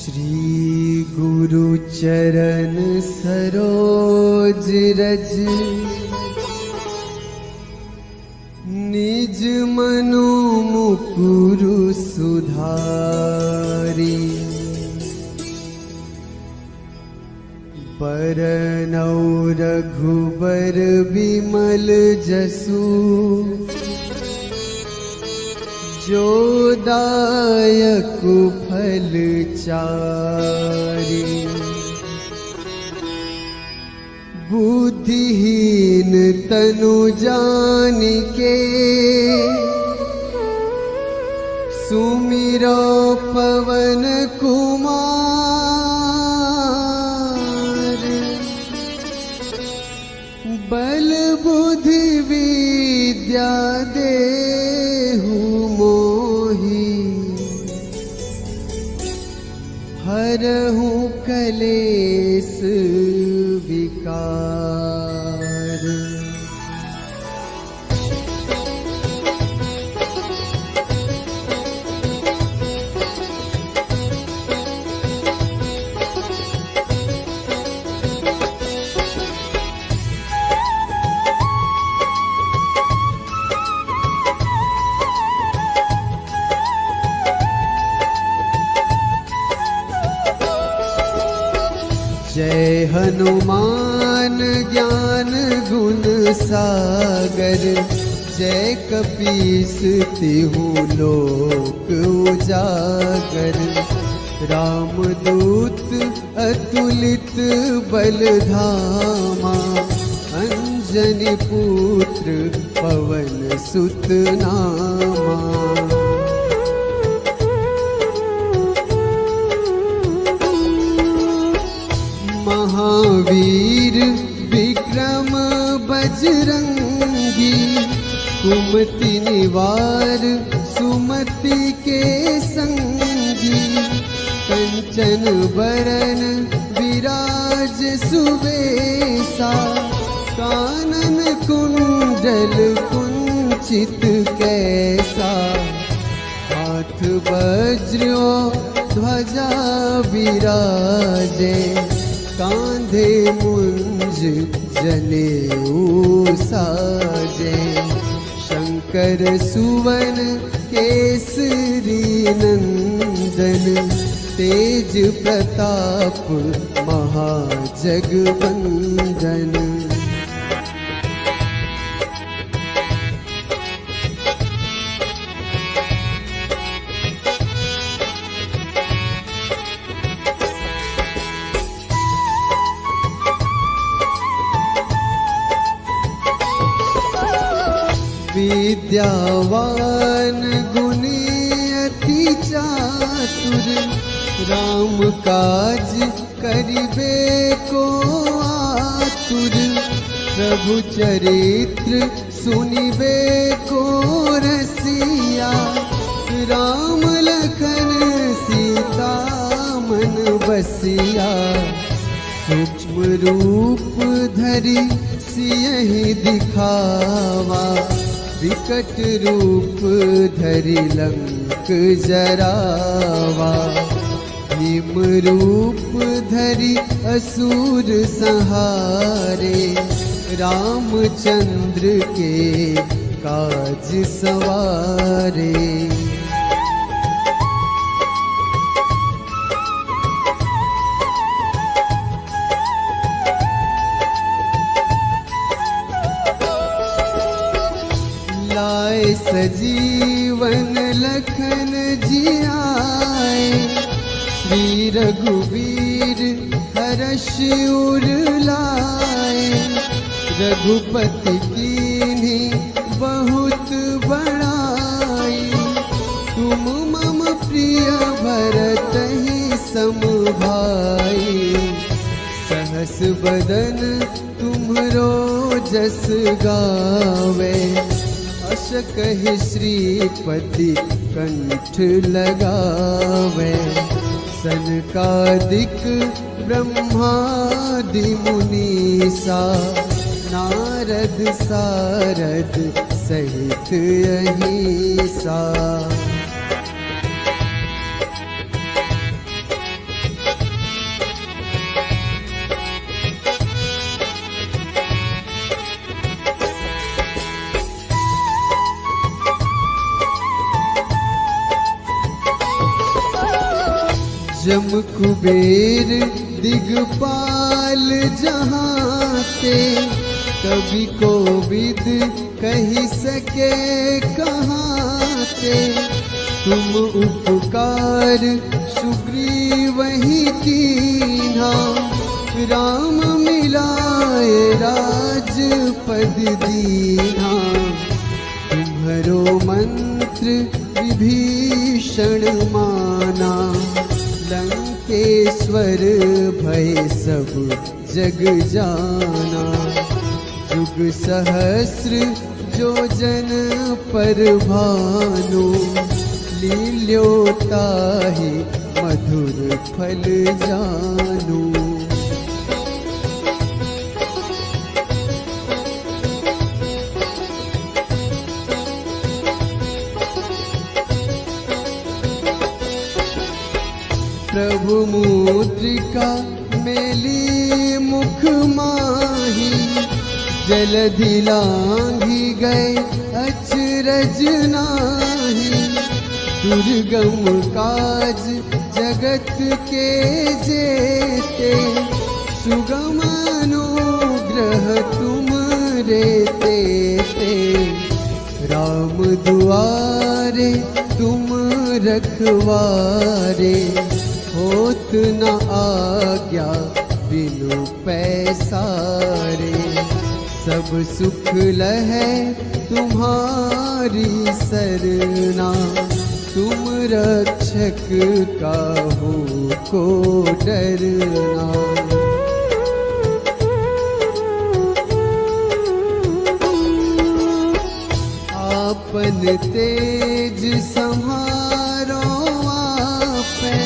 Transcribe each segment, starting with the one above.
श्री गुरु चरण सरोज रज निज मनो मुकुरु सुधारी। बरनौ रघुबर बिमल जसु जो दायक फल चारि। बुद्धिहीन तनु जानिके सुमिरो पवन कुमार। बल बुद्धि विद्या देहु मोहि हरहु कलेस विकार। जय हनुमान ज्ञान गुण सागर। जय कपीस तिहु लोक उजागर। रामदूत अतुलित बल धामा। अंजनी पुत्र पवन सुत नामा। महावीर विक्रम बजरंगी। कुमति निवार सुमति के संगी। कंचन बरन विराज सुबेसा। कानन कुंडल कुंचित कैसा। हाथ वज्र ध्वजा विराजे। कांधे मुंज जनेऊ साजे। शंकर सुवन केसरी नंदन। तेज प्रताप महाजगवंदन। विद्यावान गुणी अति चातुर। राम काज करिबे को आतुर। प्रभु चरित्र सुनिबे को रसिया। राम लखन सीता मन बसिया। सूक्ष्म रूप धरि सियहि दिखावा। विकट रूप धरि लंक जरावा। भीम रूप धरि असुर संहारे। रामचंद्र के काज सवारे। लाए सजीवन लखन जियाए। श्री रघुवीर हर्ष उर लाए। रघुपति कीन्ही बहुत बड़ाई। तुम मम प्रिय भरतहि सम भाई। सहस बदन तुम्हरो जस गावे। अस कहि श्रीपति कंठ लगावे। सनकादिक ब्रह्मादि मुनीसा। नारद सारद सहित अहिसा। जम कुबेर दिगपाल जहाँ ते, कवि कोविद कही सके कहाँ ते। तुम उपकार सुग्रीव ही कीन्हा, राम मिलाए राजपद दीन्हा। तुम्हरो मंत्र विभीषण माना, लंकेश्वर भय सब जग जाना। जुग सहस्र जो जन पर भानु, लील्योताहि मधुर फल जानू। प्रभु मुद्रिका मेली मुख माही, जलधि लांघी गए अचरज नाही। दुर्गम काज जगत के जेते, सुगम अनुग्रह तुम रे तेते। राम दुआरे तुम रखवारे, होत न आज्ञा बिनु पैसारे। सब सुख लहै तुम्हारी सरना, तुम रक्षक काहू को डरना। आपन तेज संहारो आपै,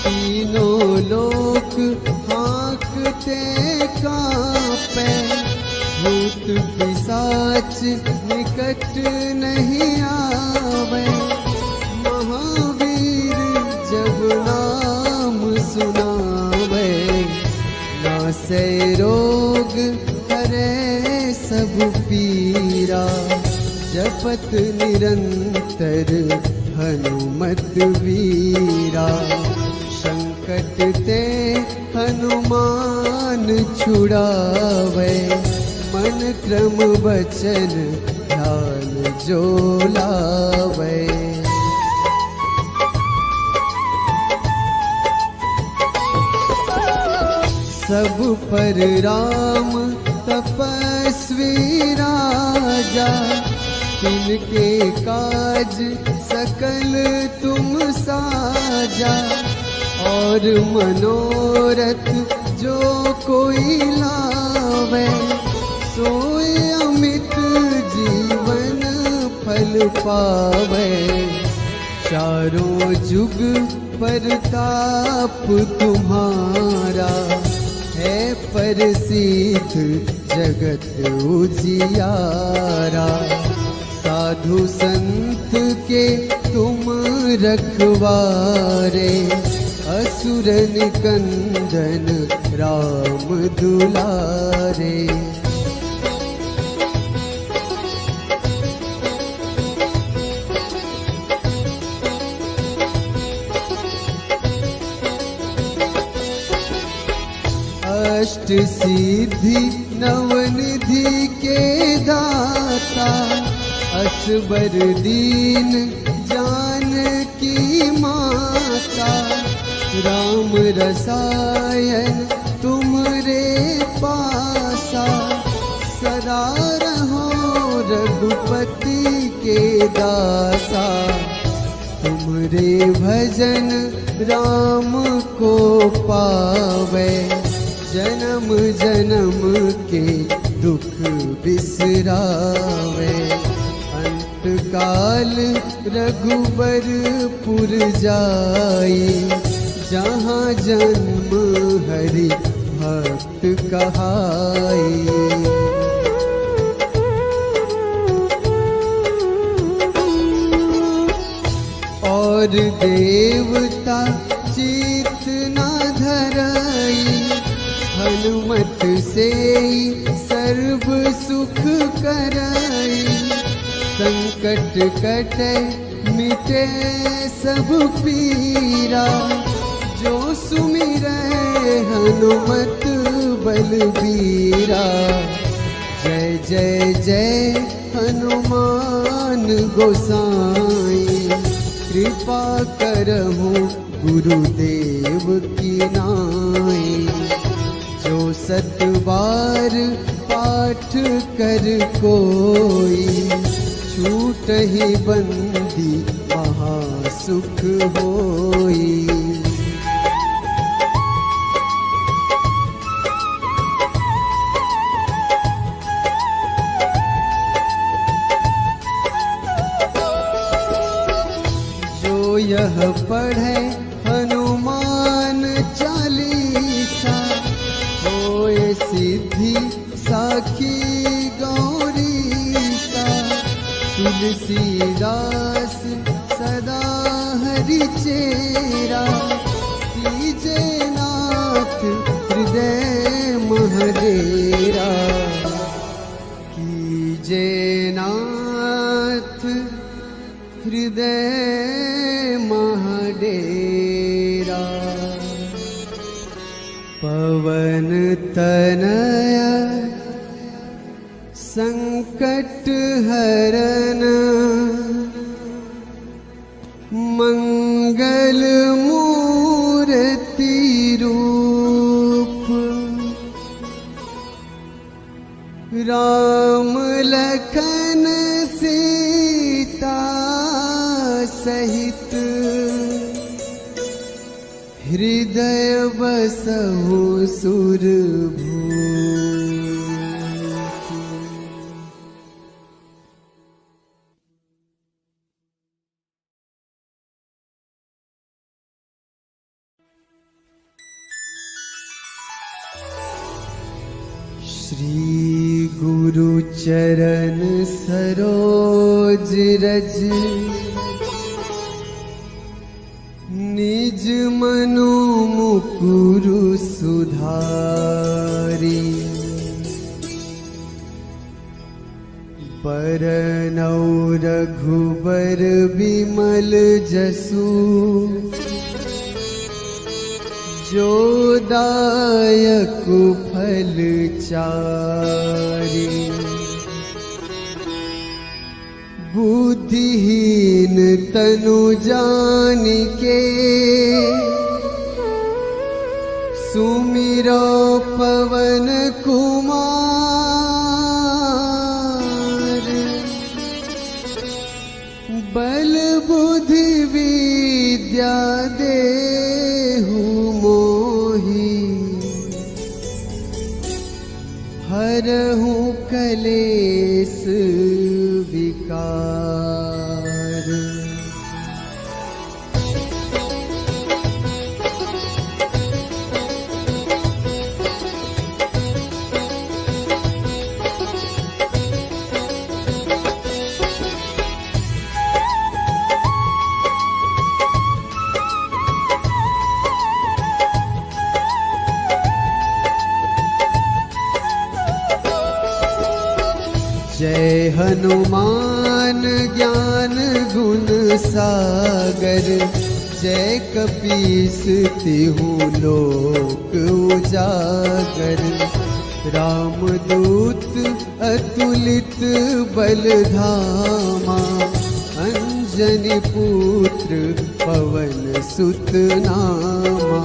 तीनों लोक हाँकते कांपै। भूत पिशाच निकट नहीं आवे, महावीर जब नाम सुनावे। नासै रोग हरै सब पीरा, जपत निरंतर हनुमत वीरा। संकट ते हनुमान छुड़ावे, मन क्रम वचन ध्यान जो लावे। सब पर राम तपस्वी राजा, तिनके काज सकल तुम साजा। और मनोरथ जो कोई लावे, सोए अमित जीवन फल पावे। चारों जुग परताप तुम्हारा, है प्रसिद्ध जगत उजियारा। साधु संत के तुम रखवारे, असुर निकंदन राम दुलारे। अष्ट सिद्धि नवनिधि के दाता, असबर दीन जानकी माता। राम रसायन तुमरे पासा, सदा रहो रघुपति के दासा। तुमरे भजन राम को पावे, जन्म जन्म के दुख बिसरावे। अंत काल रघुबरपुर जाई, जहाँ जन्म हरि भक्त कहाई। और देवता चित न धरई, हनुमत से सर्व सुख करई। संकट कटे मिटे सब पीरा, जो सुमिरै हनुमत बलबीरा। जय जय जय हनुमान गोसाई, कृपा करहु गुरुदेव की नाई। जो 7 बार पाठ कर कोई, छूटहि बंदी महासुख होई। जो यह पढ़े हनुमान चालीसा, होए सिद्धि साखी गौरीसा। तुलसीदास सदा हरि चेरा, कीजे नाथ हृदय महडेरा। कीजे नाथ हृदय महडेरा। पवन तनया संकट हरन, मंगल मूर्ति रूप। राम लखन सीता सहित, हृदय बसहु सुरभूप। श्री गुरु चरण सरोज रज, निज मनो मुकुरु सुधारी। बरनौ रघुबर बिमल जसु, जो दायक फल चारि। बुद्धिहीन तनु जानिके, सुमिरो पवन कुमार। बल बुद्धि विद्या देहु मोहि, हरहु कलेस विकार। जय हनुमान ज्ञान गुण सागर, जय कपीस तिहु लोक उजागर। रामदूत अतुलित बल धामा, अंजनी पुत्र पवन सुत नामा।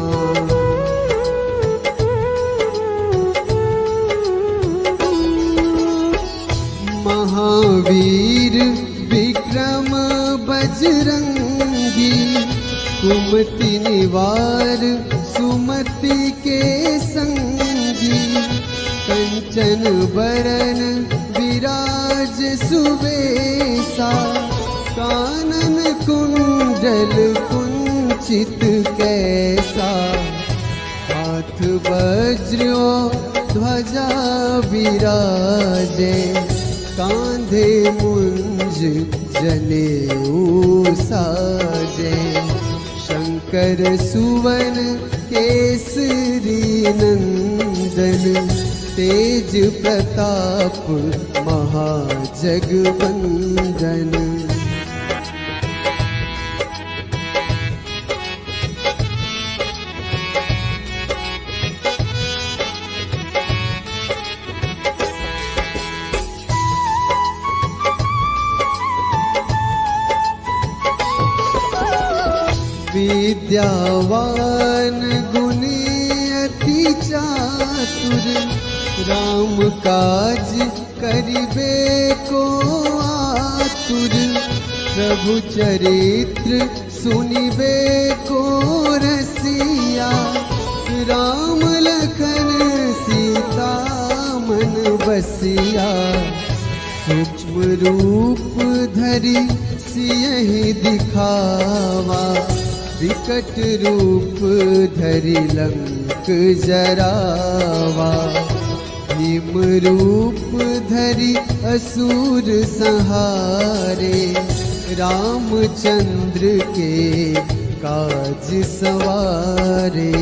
महावीर विक्रम बजरंगी, कुमति निवार सुमति के संगी। कंचन बरन विराज सुबेसा, कानन कुंडल कुंचित कैसा। हाथ वज्र ध्वजा विराजे, कांधे मुंज जनेऊ साजे। शंकर सुवन केसरी नंदन, तेज प्रताप महाजगवंदन। विद्यावान गुणी अति चातुर, राम काज करिबे को आतुर, प्रभु चरित्र सुनिबे को रसिया, राम लखन सीता मन बसिया, सूक्ष्म रूप धरि सियहि दिखावा, विकट रूप धरि लंक जरावा, भीम रूप धरि असुर संहारे, रामचंद्र के काज सवारे।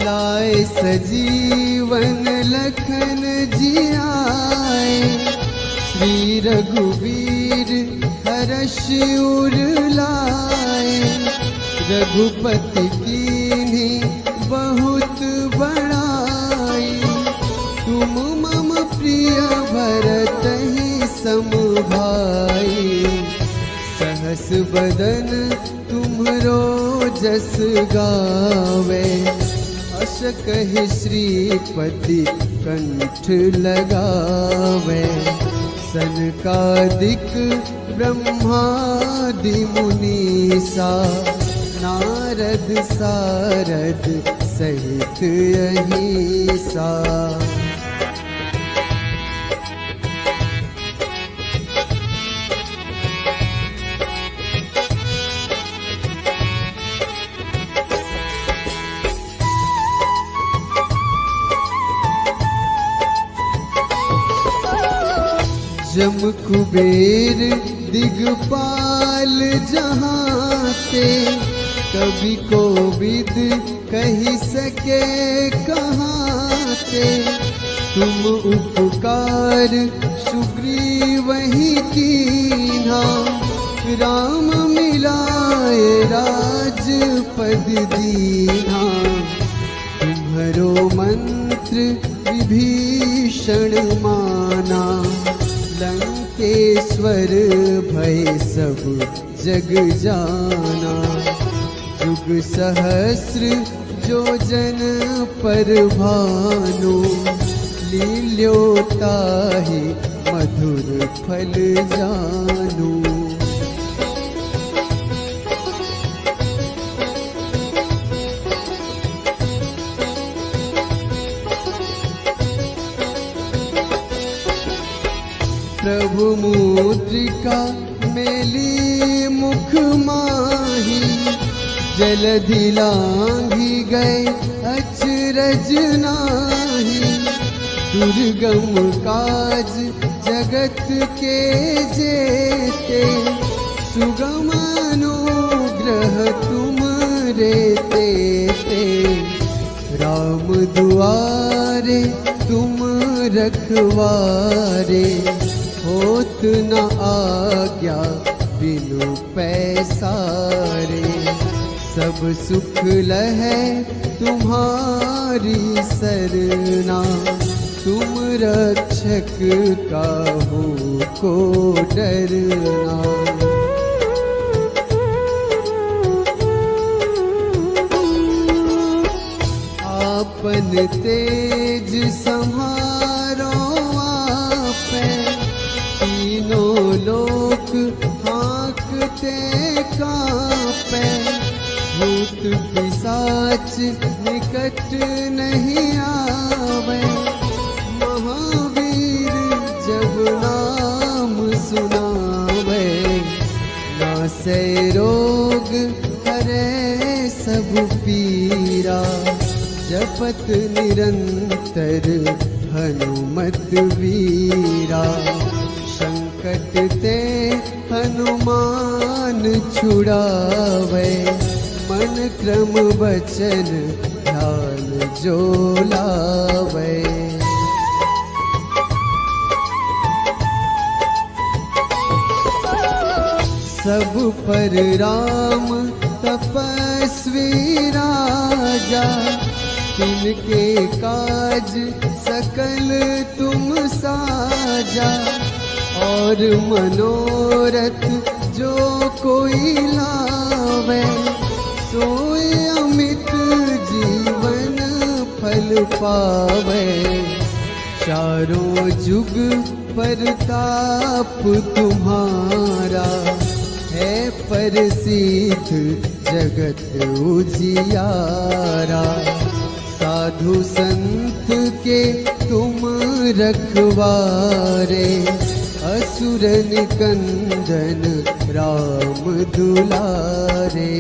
लाए सजीवन लखन जियाए, श्री रघुवीर हर्ष उर लाए, रघुपति कीन्ही बहुत बड़ाई, तुम मम प्रिय भरतहि सम भाई, सहस बदन तुम्हरो जस गावे, अस कहि श्रीपति कंठ लगावे, सनकादिक ब्रह्मादि मुनीसा, नारद सारद सहित अहिसा। जम कुबेर दिगपाल जहाते, कवि कोविद कही सके कहाते, तुम उपकार सुग्रीवहि कीन्हा, राम मिलाए राजपद दीन्हा, तुम्हरो मंत्र विभीषण माना, लंकेश्वर भय सब जग जाना, जुग सहस्र जो जन पर भानु, लील्योताहि मधुर फल जानू। प्रभु मुद्रिका मेली मुख माही, जलधि लांघि गए अचरज नाही, दुर्गम काज जगत के जेते, सुगम अनुग्रह तुमरे तेते, राम दुआरे तुम रखवारे, होत न आज्ञा बिनु पैसारे, सब सुख लहै तुम्हारी सरना, तुम रक्षक काहू को डरना। आपन तेज सम्हारो आपै, तीनों लोक हाँकते कांपै, भूत पिशाच निकट नहीं आवे, महावीर जब नाम सुनावे, नासै रोग हरै सब पीरा, जपत निरंतर हनुमत वीरा, संकट ते हनुमान छुड़ावे, मन क्रम वचन ध्यान जो लावे। सब पर राम तपस्वी राजा, तिनके काज सकल तुम साजा, और मनोरथ जो कोई लावे, सोए अमित जीवन फल पावे। चारों जुग परताप तुम्हारा, है प्रसिद्ध जगत उजियारा। साधु संत के तुम रखवारे, असुर निकंदन राम दुलारे।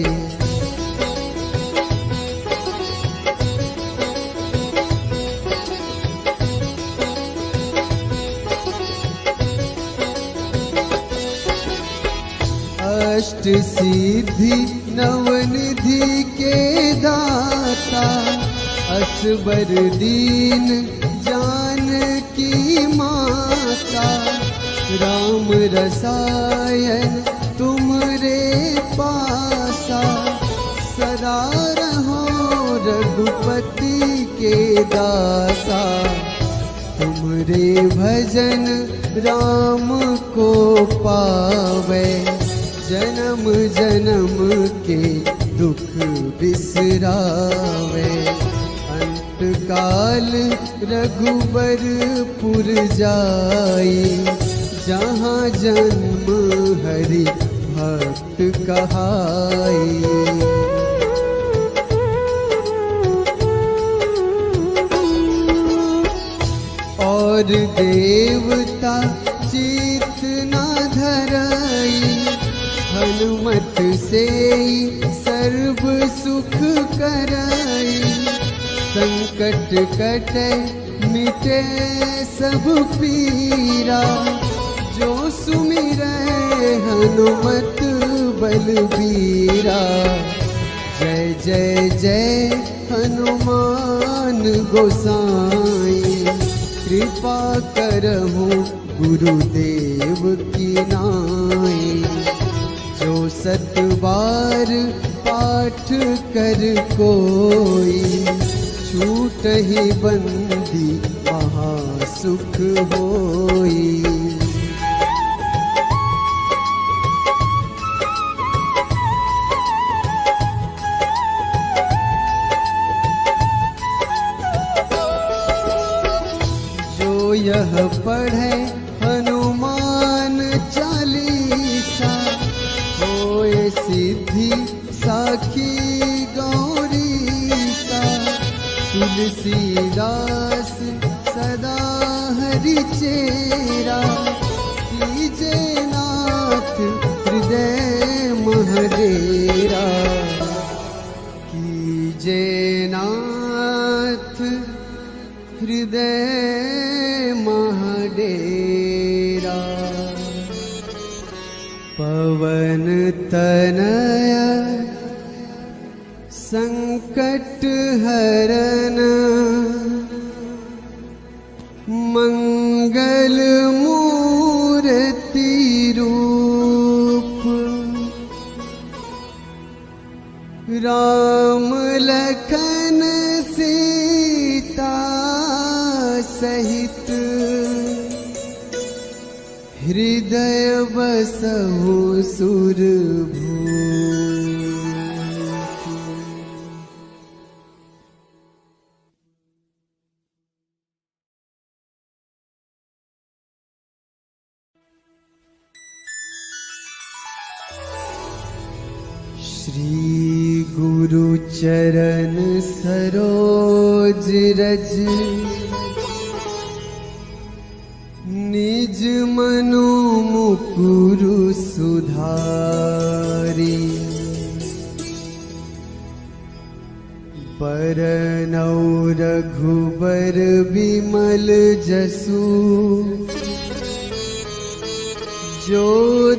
अष्ट सिद्धि नवनिधि के दाता, असबर दीन जानकी माता। राम रसायन तुमरे पासा, सदा रहो रघुपति के दासा। तुमरे भजन राम को पावे, जन्म जन्म के दुख बिसरावे। अंत काल रघुबरपुर जाई, जहाँ जन्म हरि भक्त कहाई। और देवता चित न धरई, हनुमत से सर्व सुख करई। संकट कटे मिटे सब पीरा, जो सुमिरै हनुमत बलबीरा। जय जय जय हनुमान गोसाई, कृपा करहु गुरुदेव की नाई। जो सत बार पाठ कर कोई, छूटहि बंदी महासुख होई। जो यह पढ़े हनुमान चालीसा, होए सिद्धि साखी गौरीसा। तुलसीदास सदा हरि चेरा, कीजे नाथ हृदय महडेरा। कीजे नाथ हृदय महडेरा। पवन तनया संकट हरन, मंगल मूर्ति रूप। राम लखन सीता सहित, हृदय बसहु सुरभूप। श्री गुरु चरण सरोज रज, निज मनो मुकुरु सुधारी। बरनौ रघुबर बिमल जसु, जो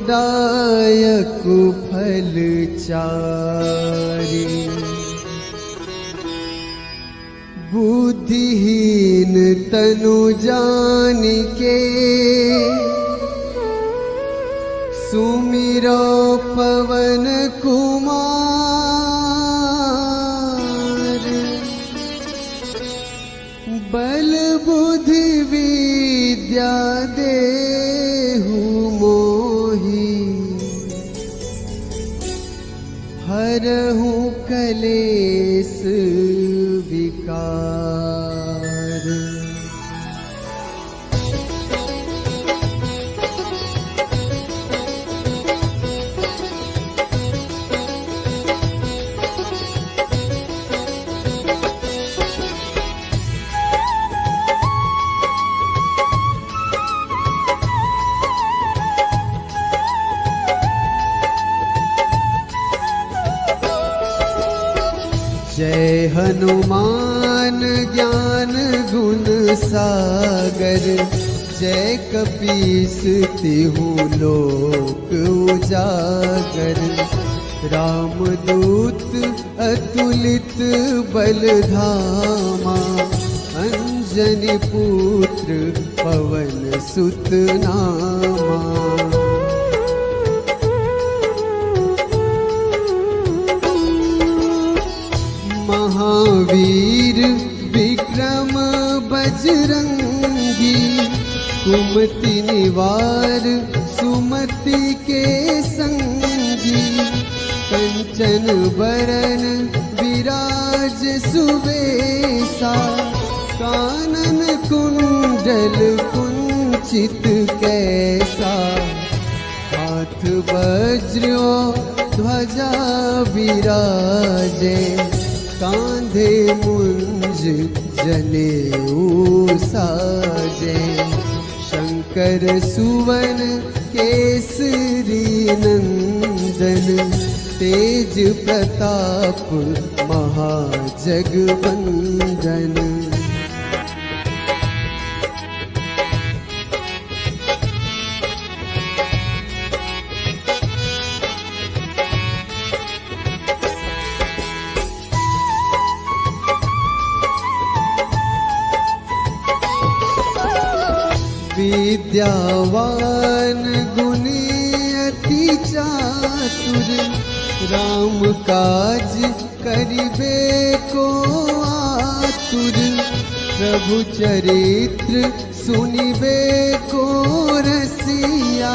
दायक फल चारि। बुद्धिहीन तनु जानिके, सुमिरो पवन कुमार। कलेस विकार। जय हनुमान ज्ञान गुण सागर, जय कपीस तिहु लोक उजागर। रामदूत अतुलित बल धामा, अंजनी पुत्र पवन सुत नामा। महावीर विक्रम बजरंगी, कुमति निवार सुमति के संगी। कंचन बरन विराज सुबेसा, कानन कुंडल कुंचित कैसा। हाथ वज्र ध्वजा विराजे, कांधे मुंज जनेऊ साजे। शंकर सुवन केसरी नंदन, तेज प्रताप महाजगवंदन। विद्यावान गुणी अति चातुर, राम काज करिबे को आतुर। प्रभु चरित्र सुनिबे को रसिया,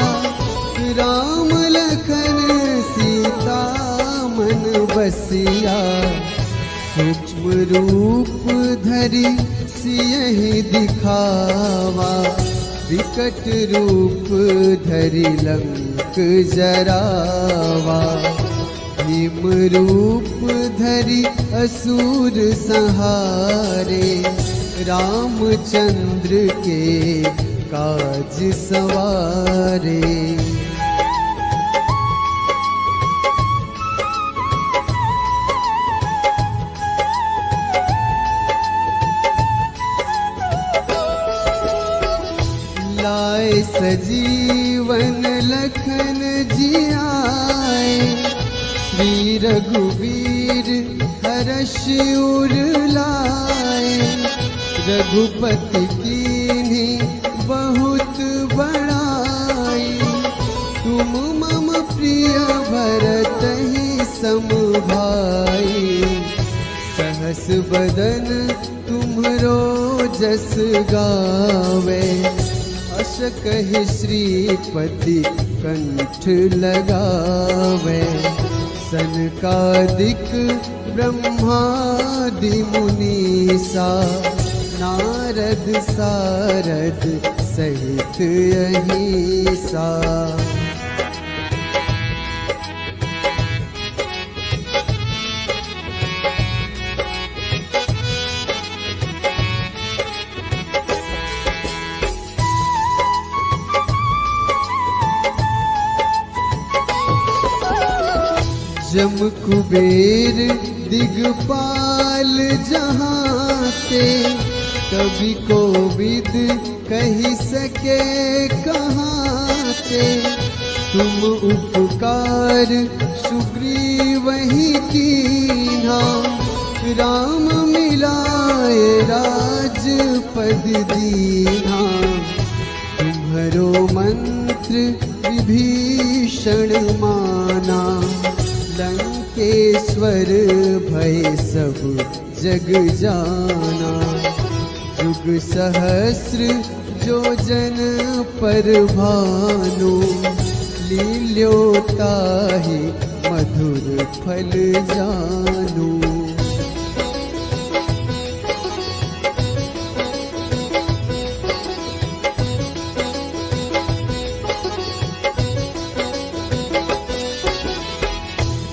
राम लखन सीता मन बसिया। सूक्ष्म रूप धरि सियहि दिखावा, विकट रूप धरि लंक जरावा। भीम रूप धरि असुर संहारे, रामचंद्र के काज सवारे। लाए सजीवन लखन जियाए, श्री रघुवीर हर्ष उर लाए। रघुपति कीन्ही बहुत बड़ाई, तुम मम प्रिय भरतहि सम भाई। सहस बदन तुम्हरो जस गावे, अस कहि श्रीपति कंठ लगावे। सनकादिक ब्रह्मादि मुनीसा, नारद सारद सहित अहिसा। जम कुबेर दिगपाल जहाते, कवि कोविद कही सके कहाते। तुम उपकार सुग्रीवहि कीन्हा, राम मिलाए राजपद दीन्हा। तुम्हरो मंत्र विभीषण माना, लंकेश्वर भय सब जग जाना। जुग सहस्र जो जन पर भानु, लील्योताहि मधुर फल जानू।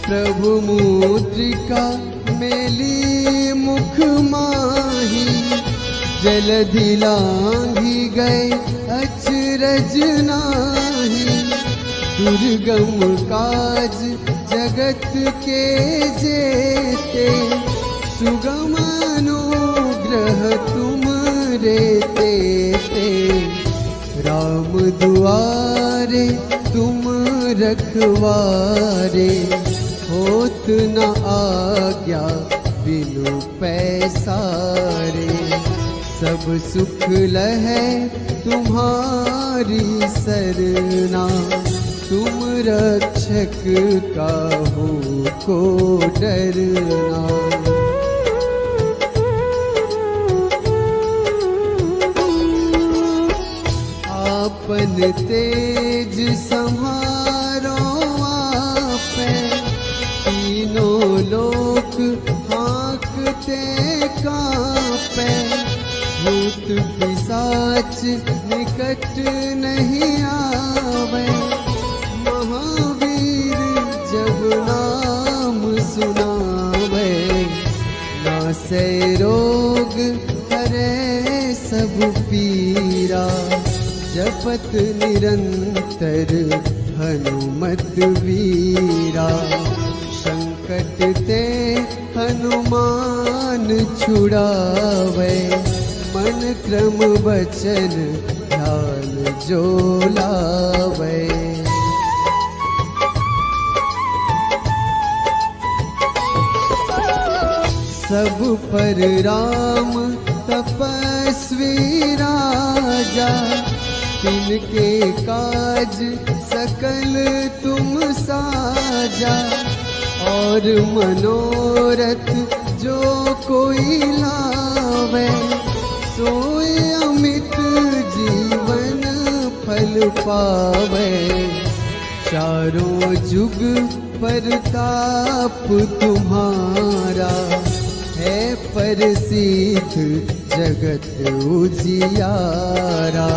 प्रभु मुद्रिका मेली मुख माही, जलधि लांघी गए अचरज नाही। दुर्गम काज जगत के जेते, सुगम अनुग्रह तुम रे तेते। राम दुआरे तुम रखवारे, होत न आज्ञा बिनु पैसारे। सब सुख लहै तुम्हारी सरना, तुम रक्षक काहू को डरना। आपन तेज सम्हारो आपे, तीनों लोक हाँकते कांपे। भूत पिशाच निकट नहीं आवे, महावीर जब नाम सुनावे। नासै रोग हरै सब पीरा, जपत निरंतर हनुमत वीरा। संकट ते हनुमान छुड़ावे, मन क्रम वचन ध्यान जो लावे। सब पर राम तपस्वी राजा, तिनके काज सकल तुम साजा। और मनोरथ जो कोई लावे, सोए अमित जीवन फल पावे। चारों जुग परताप तुम्हारा, है प्रसिद्ध जगत उजियारा।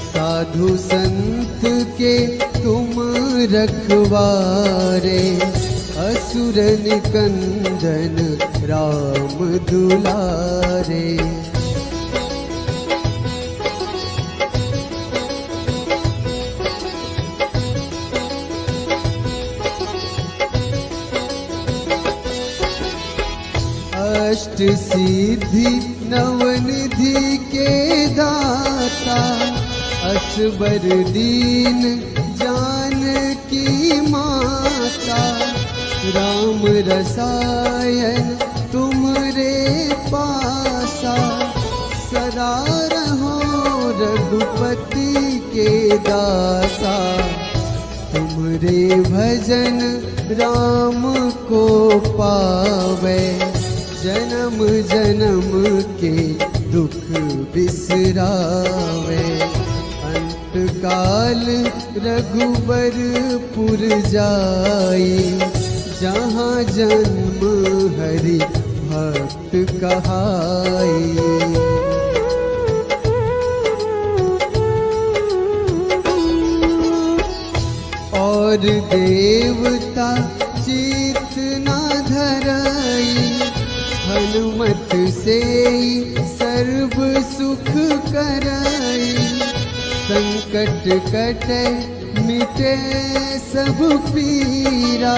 साधु संत के तुम रखवारे, असुर निकंदन राम दुलारे। अष्ट सिद्धि नवनिधि के दाता, असबर दीन जानकी माता। राम रसायन तुमरे पासा, सदा रहो रघुपति के दासा। तुमरे भजन राम को पावे, जन्म जन्म के दुख बिसरावे। अंत काल रघुबरपुर जाई, जहाँ जन्म हरि भक्त कहाई। और देवता चित न धरई, हनुमत से सर्व सुख करई। संकट कटे मिटे सब पीरा,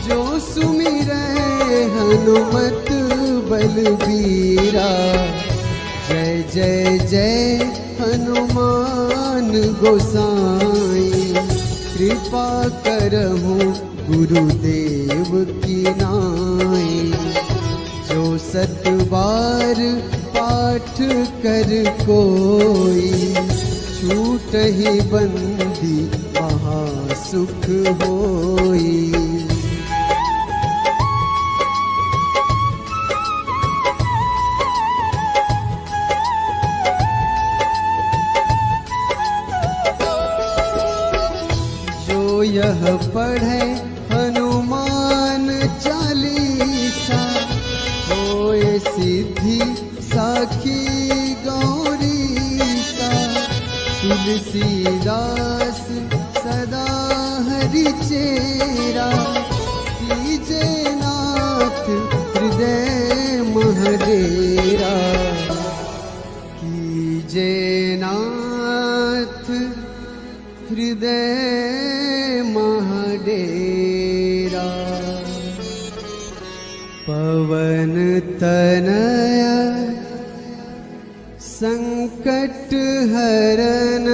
जो सुमिरै हनुमत बलबीरा। जय जय जय हनुमान गोसाई, कृपा करहु गुरुदेव की नाई। जो सत बार पाठ कर कोई, छूटहि बंदी महासुख होई। जो यह पढ़े सिद्धि साखी गौरीसा तुलसीदास सदा हरि चेरा कीजे नाथ हृदय महडेरा कीजे नाथ हृदय महडेरा। पवन तनया संकट हरन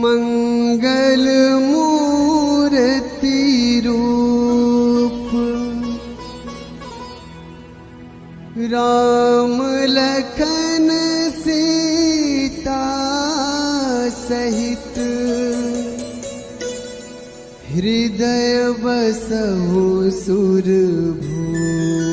मंगल मूर्ति रूप राम लखन सीता सहित हृदय बसहु सुरभूप।